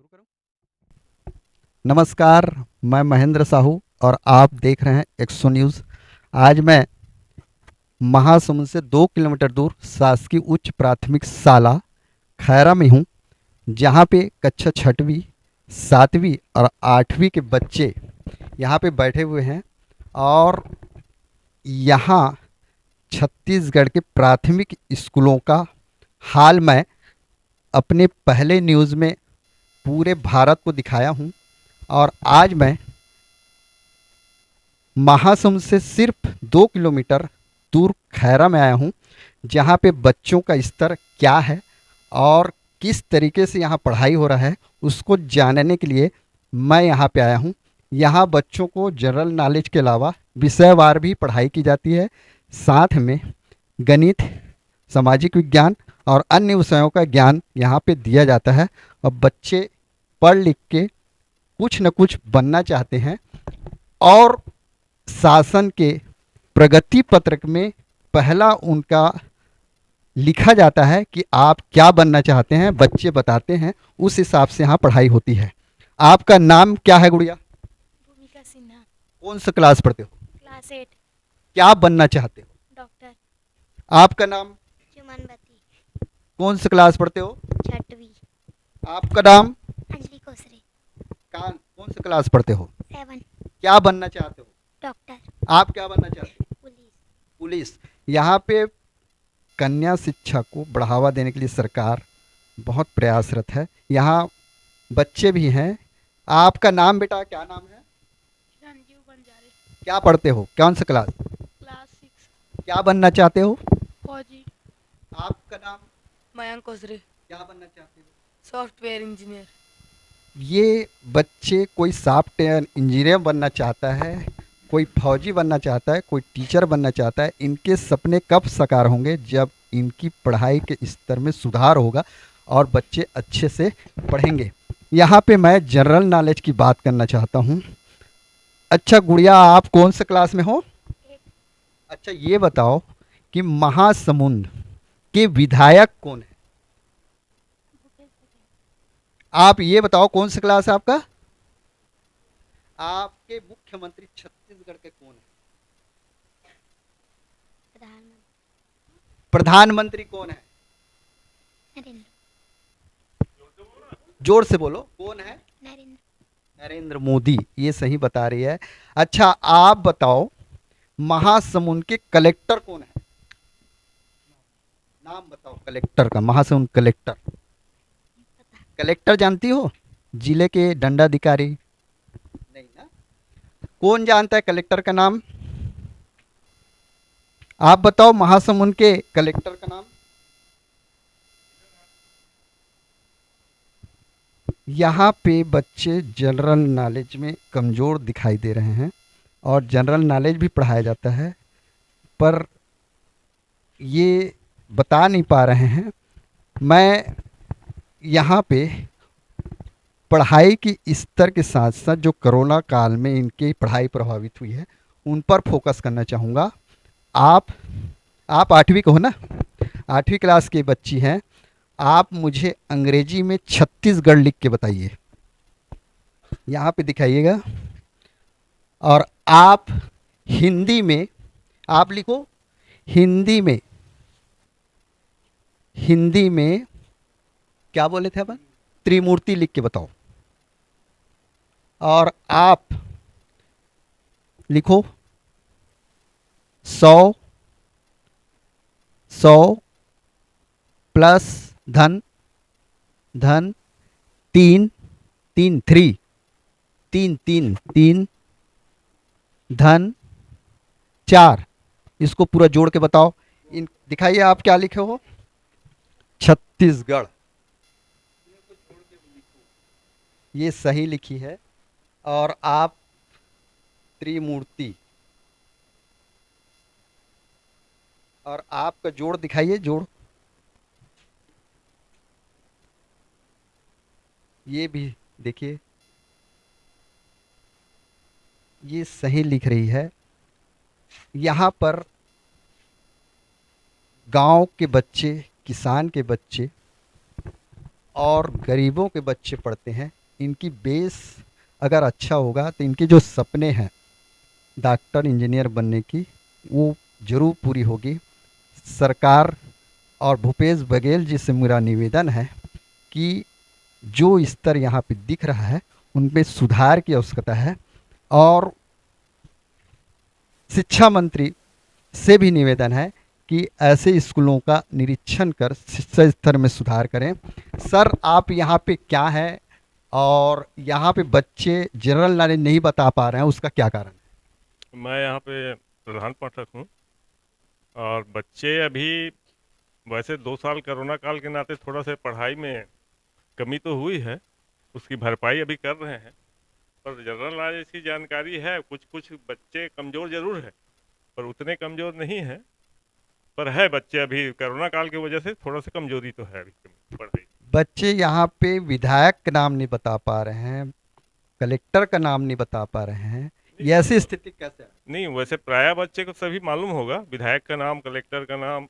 शुरू करूं? नमस्कार, मैं महेंद्र साहू और आप देख रहे हैं 100 न्यूज़। आज मैं महासमुंद से 2 किलोमीटर दूर शासकीय उच्च प्राथमिक शाला खैरा में हूं, जहां पे कक्षा 6वीं 7वीं और 8वीं के बच्चे यहां पे बैठे हुए हैं। और यहां छत्तीसगढ़ के प्राथमिक स्कूलों का हाल मैं अपने पहले न्यूज़ में पूरे भारत को दिखाया हूं। और आज मैं महासमुंद से सिर्फ 2 किलोमीटर दूर खैरा में आया हूं, जहां पे बच्चों का स्तर क्या है और किस तरीके से यहाँ पढ़ाई हो रहा है उसको जानने के लिए मैं यहाँ पे आया हूँ। यहाँ बच्चों को जनरल नॉलेज के अलावा विषयवार भी पढ़ाई की जाती है। साथ में गणित, सामाजिक विज्ञान और अन्य विषयों का ज्ञान यहाँ पे दिया जाता है। और बच्चे पढ़ लिख के कुछ न कुछ बनना चाहते हैं और शासन के प्रगति पत्रक में पहला उनका लिखा जाता है कि आप क्या बनना चाहते हैं। बच्चे बताते हैं, उस हिसाब से यहाँ पढ़ाई होती है। आपका नाम क्या है गुड़िया? भूमिका सिन्हा। कौन सा क्लास पढ़ते हो? क्लास 8। क्या बनना चाहते हो? डॉक्टर। आपका नाम? चुमनबती। कौन सा क्लास पढ़ते हो? 6वीं। आपका नाम? अंजलि कोसरे। कौन सा क्लास पढ़ते हो? 7। क्या बनना चाहते हो? डॉक्टर। आप क्या बनना चाहते हो? पुलिस। पुलिस। यहाँ पे कन्या शिक्षा को बढ़ावा देने के लिए सरकार बहुत प्रयासरत है। यहाँ बच्चे भी हैं। आपका नाम बेटा क्या नाम है? संजीव बंजारे। क्या पढ़ते हो? कौन सा क्लास? क्लास 6। क्या बनना चाहते हो? फौजी। आपका नाम? मयंक कोसरे। क्या बनना चाहते हो? Software engineer. ये बच्चे, कोई सॉफ्टवेयर इंजीनियर बनना चाहता है, कोई फौजी बनना चाहता है, कोई टीचर बनना चाहता है। इनके सपने कब साकार होंगे? जब इनकी पढ़ाई के स्तर में सुधार होगा और बच्चे अच्छे से पढ़ेंगे। यहाँ पे मैं जनरल नॉलेज की बात करना चाहता हूँ। अच्छा गुड़िया, आप कौन सा क्लास में हो? अच्छा, ये बताओ कि महासमुंद के विधायक कौन है? आप ये बताओ कौन सा क्लास है आपका? आपके मुख्यमंत्री छत्तीसगढ़ के कौन है? प्रधानमंत्री कौन है? नरेंद्र। जोर से बोलो, कौन है? नरेंद्र। नरेंद्र मोदी। ये सही बता रही है। अच्छा, आप बताओ महासमुंद के कलेक्टर कौन है? नाम बताओ कलेक्टर का। महासमुंद कलेक्टर। कलेक्टर जानती हो? जिले के दंडाधिकारी। नहीं ना? कौन जानता है कलेक्टर का नाम? आप बताओ महासमुंद के कलेक्टर का नाम। यहाँ पे बच्चे जनरल नॉलेज में कमज़ोर दिखाई दे रहे हैं और जनरल नॉलेज भी पढ़ाया जाता है, पर ये बता नहीं पा रहे हैं। मैं यहाँ पे पढ़ाई की स्तर के साथ साथ जो कोरोना काल में इनकी पढ़ाई प्रभावित हुई है उन पर फोकस करना चाहूँगा। आप 8वीं को हो ना? 8वीं क्लास की बच्ची हैं। आप मुझे अंग्रेजी में छत्तीसगढ़ लिख के बताइए। यहाँ पे दिखाइएगा। और आप हिंदी में आप लिखो। हिंदी में क्या बोले थे अपन? त्रिमूर्ति लिख के बताओ। और आप लिखो 100 प्लस धन 3 3 धन 4। इसको पूरा जोड़ के बताओ। इन दिखाइए आप क्या लिखे हो? छत्तीसगढ़। ये सही लिखी है। और आप त्रिमूर्ति। और आपका जोड़ दिखाइए, जोड़। ये भी देखिए, ये सही लिख रही है। यहाँ पर गांव के बच्चे, किसान के बच्चे और गरीबों के बच्चे पढ़ते हैं। इनकी बेस अगर अच्छा होगा तो इनके जो सपने हैं डॉक्टर इंजीनियर बनने की, वो ज़रूर पूरी होगी। सरकार और भूपेश बघेल जी से मेरा निवेदन है कि जो स्तर यहाँ पे दिख रहा है उनपे सुधार की आवश्यकता है। और शिक्षा मंत्री से भी निवेदन है कि ऐसे स्कूलों का निरीक्षण कर शिक्षा स्तर में सुधार करें। सर, आप यहाँ पे क्या है और यहाँ पे बच्चे जनरल नॉलेज नहीं बता पा रहे हैं, उसका क्या कारण है? मैं यहाँ पे प्रधान पाठक हूँ और बच्चे अभी वैसे 2 साल कोरोना काल के नाते थोड़ा सा पढ़ाई में कमी तो हुई है, उसकी भरपाई अभी कर रहे हैं। पर जनरल नॉलेज की जानकारी है, कुछ कुछ बच्चे कमज़ोर ज़रूर है पर उतने कमज़ोर नहीं है। पर है बच्चे अभी कोरोना काल की वजह से थोड़ा सा कमज़ोरी तो है अभी पढ़ाई। बच्चे यहाँ पे विधायक का नाम नहीं बता पा रहे हैं, कलेक्टर का नाम नहीं बता पा रहे हैं। ये ऐसी स्थिति कैसे है? नहीं, वैसे प्राय बच्चे को सभी मालूम होगा, विधायक का नाम, कलेक्टर का नाम,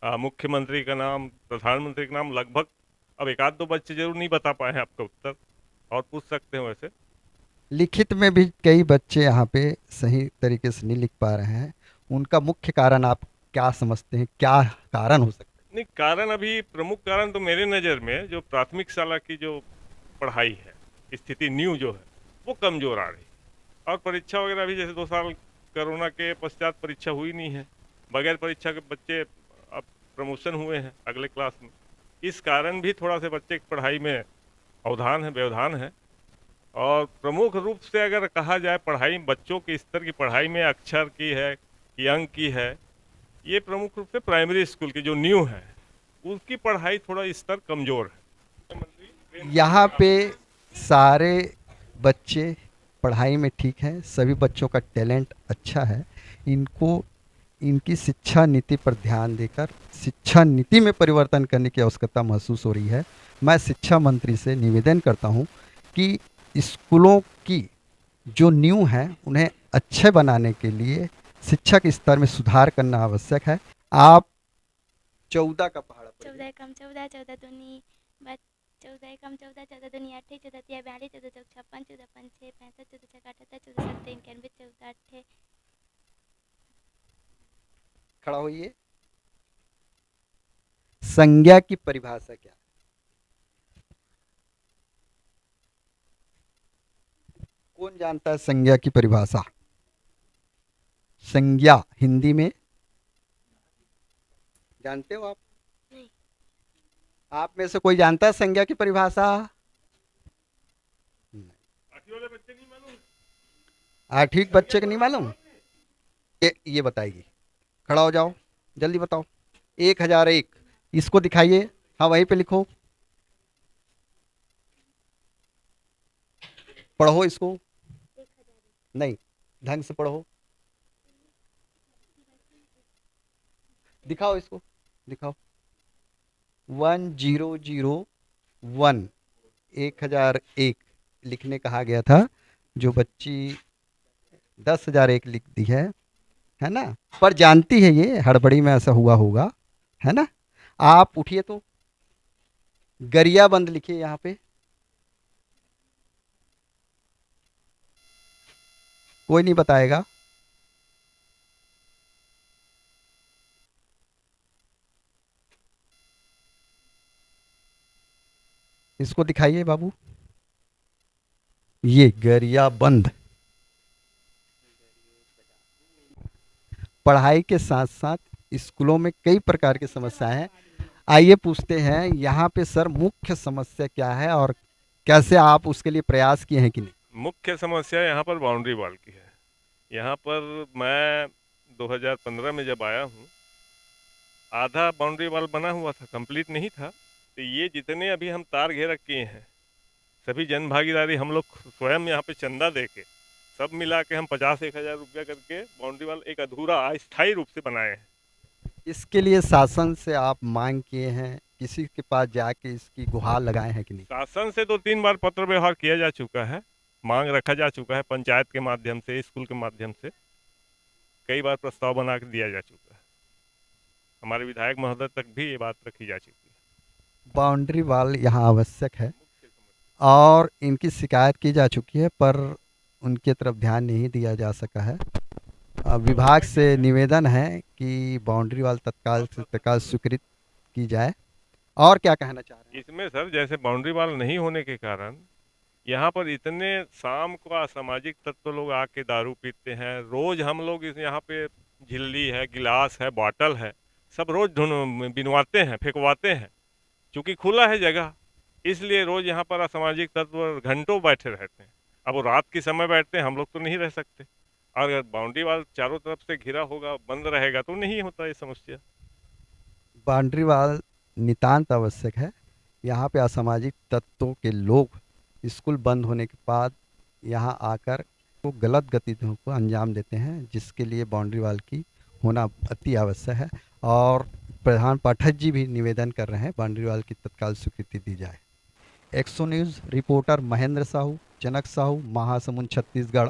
मुख्यमंत्री का नाम, प्रधानमंत्री का नाम लगभग। अब एक आध दो बच्चे जरूर नहीं बता पाए हैं आपका उत्तर, और पूछ सकते हैं वैसे। लिखित में भी कई बच्चे यहाँ पे सही तरीके से नहीं लिख पा रहे हैं। उनका मुख्य कारण आप क्या समझते हैं, क्या कारण हो सकता है? नहीं, कारण अभी प्रमुख कारण तो मेरे नज़र में जो प्राथमिक शाला की जो पढ़ाई है, स्थिति न्यू जो है वो कमज़ोर आ रही। और परीक्षा वगैरह भी जैसे 2 साल कोरोना के पश्चात परीक्षा हुई नहीं है, बगैर परीक्षा के बच्चे अब प्रमोशन हुए हैं अगले क्लास में। इस कारण भी थोड़ा से बच्चे की पढ़ाई में अवधान है, व्यवधान है। और प्रमुख रूप से अगर कहा जाए पढ़ाई, बच्चों के स्तर की पढ़ाई में अक्षर की है कि अंक की है, ये प्रमुख रूप से प्राइमरी स्कूल की जो न्यू है उसकी पढ़ाई थोड़ा स्तर कमज़ोर है। यहाँ पे सारे बच्चे पढ़ाई में ठीक हैं, सभी बच्चों का टैलेंट अच्छा है। इनको इनकी शिक्षा नीति पर ध्यान देकर शिक्षा नीति में परिवर्तन करने की आवश्यकता महसूस हो रही है। मैं शिक्षा मंत्री से निवेदन करता हूँ कि स्कूलों की जो न्यू हैं उन्हें अच्छे बनाने के लिए शिक्षा के स्तर में सुधार करना आवश्यक है। आप 14 का पहाड़ा पढ़िए। 14 कम 14 14 दूनी 14 कम 14 14 दूनी 8 14 तिया 42 14 चौक 56 14 5 6 65 14 छक्का 78 14 7 91 14 8 खड़ा होइए। संज्ञा की परिभाषा क्या है? कौन जानता है संज्ञा की परिभाषा? संज्ञा हिंदी में जानते हो आप? नहीं। आप में से कोई जानता है संज्ञा की परिभाषा? आठवीं वाले बच्चे नहीं मालूम? आठवीं बच्चे को नहीं मालूम? ये बताइए। खड़ा हो जाओ, जल्दी बताओ। 1001 इसको दिखाइए। हाँ, वहीं पे लिखो, पढ़ो इसको। नहीं, ढंग से पढ़ो। दिखाओ इसको, दिखाओ। 1001 1001 लिखने कहा गया था। जो बच्ची 10,001 लिख दी है ना? पर जानती है, ये हड़बड़ी में ऐसा हुआ होगा, है ना? आप उठिए तो गरियाबंद लिखिए यहाँ पे। कोई नहीं बताएगा। इसको दिखाइए बाबू, ये गरियाबंद। पढ़ाई के साथ साथ स्कूलों में कई प्रकार की समस्याएं हैं। आइए पूछते हैं यहाँ पे सर, मुख्य समस्या क्या है और कैसे आप उसके लिए प्रयास किए हैं कि नहीं? मुख्य समस्या यहाँ पर बाउंड्री वॉल की है। यहाँ पर मैं 2015 में जब आया हूँ, आधा बाउंड्री वॉल बना हुआ था, कंप्लीट नहीं था। तो ये जितने अभी हम तार घेरा किए हैं, सभी जन भागीदारी, हम लोग स्वयं यहाँ पे चंदा दे के सब मिला के हम 50-1,000 रुपया करके बाउंड्री वॉल एक अधूरा अस्थायी रूप से बनाए हैं। इसके लिए शासन से आप मांग किए हैं, किसी के पास जाके इसकी गुहार लगाए हैं कि नहीं? शासन से 2-3 बार पत्र व्यवहार किया जा चुका है, मांग रखा जा चुका है, पंचायत के माध्यम से, स्कूल के माध्यम से कई बार प्रस्ताव बना के दिया जा चुका है। हमारे विधायक महोदय तक भी ये बात रखी जा चुकी है। बाउंड्री वॉल यहाँ आवश्यक है। और इनकी शिकायत की जा चुकी है, पर उनकी तरफ ध्यान नहीं दिया जा सका है। विभाग से निवेदन है कि बाउंड्री वाल तत्काल से तत्काल स्वीकृत की जाए। और क्या कहना चाह रहे हैं? इसमें सर जैसे बाउंड्री वाल नहीं होने के कारण यहाँ पर इतने शाम को असामाजिक तत्व लोग आके दारू पीते हैं। रोज हम लोग इस यहाँ पे झिल्ली है, गिलास है, बॉटल है, सब रोज ढूंढ बिनवाते हैं, फेंकवाते हैं। क्योंकि खुला है जगह, इसलिए रोज यहाँ पर असामाजिक तत्व घंटों बैठे रहते हैं। अब वो रात के समय बैठते हैं, हम लोग तो नहीं रह सकते। और अगर बाउंड्री वाल चारों तरफ से घिरा होगा, बंद रहेगा, तो नहीं होता ये समस्या। बाउंड्री वाल नितांत आवश्यक है। यहाँ पे असामाजिक तत्वों के लोग स्कूल बंद होने के बाद यहाँ आकर वो गलत गतिविधियों को अंजाम देते हैं, जिसके लिए बाउंड्री वाल की होना अति आवश्यक है। और प्रधान पाठक जी भी निवेदन कर रहे हैं बाउंड्री वाल की तत्काल स्वीकृति दी जाए। एक्सो न्यूज़ रिपोर्टर महेंद्र साहू, जनक साहू, महासमुंद, छत्तीसगढ़।